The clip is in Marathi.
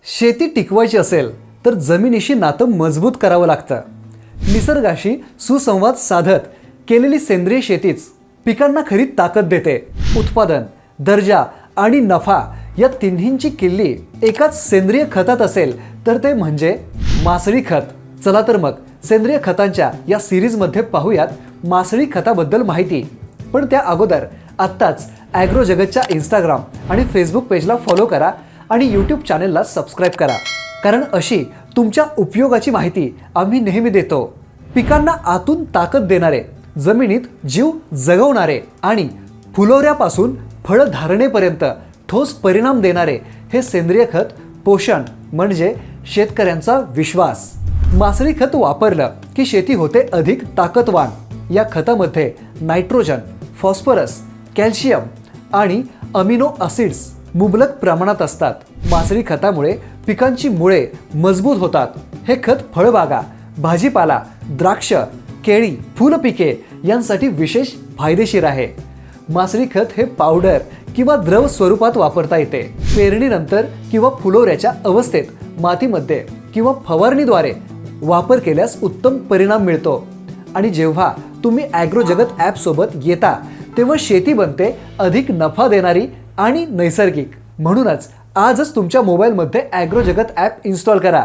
शेती टिकवायची असेल तर जमिनीशी नातं मजबूत करावं लागतं. निसर्गाशी सुसंवाद साधत केलेली सेंद्रिय शेतीच पिकांना खरी ताकद देते. उत्पादन, दर्जा आणि नफा या तिन्हींची किल्ली एकाच सेंद्रिय खतात असेल तर ते म्हणजे मासळी खत. चला तर मग सेंद्रिय खतांच्या या सिरीजमध्ये पाहूयात मासळी खताबद्दल माहिती. पण त्या अगोदर आत्ताच ॲग्रो जगतच्या इंस्टाग्राम आणि फेसबुक पेजला फॉलो करा आणि यूट्यूब चॅनलला सबस्क्राईब करा, कारण अशी तुमच्या उपयोगाची माहिती आम्ही नेहमी देतो. पिकांना आतून ताकद देणारे, जमिनीत जीव जगवणारे आणि फुलोऱ्यापासून फळधारणेपर्यंत ठोस परिणाम देणारे हे सेंद्रिय खत पोषण म्हणजे शेतकऱ्यांचा विश्वास. मासळी खत वापरलं की शेती होते अधिक ताकदवान. या खतामध्ये नायट्रोजन, फॉस्फरस, कॅल्शियम आणि अमिनो ॲसिड्स मुबलक प्रमाणात असतात. मासळी खतामुळे पिकांची मुळे मजबूत होतात. हे खत फळबागा, भाजीपाला, द्राक्ष, केळी, फुलपिके यांसाठी विशेष फायदेशीर आहे. मासळी खत हे पावडर किंवा द्रव स्वरूपात वापरता येते. पेरणीनंतर किंवा फुलोऱ्याच्या अवस्थेत मातीमध्ये किंवा फवारणीद्वारे वापर केल्यास उत्तम परिणाम मिळतो. आणि जेव्हा तुम्ही ॲग्रो जगत ॲपसोबत येता तेव्हा शेती बनते अधिक नफा देणारी आणि नैसर्गिक. म्हणूनच आजच तुमच्या मोबाईलमध्ये ॲग्रो जगत ॲप इन्स्टॉल करा.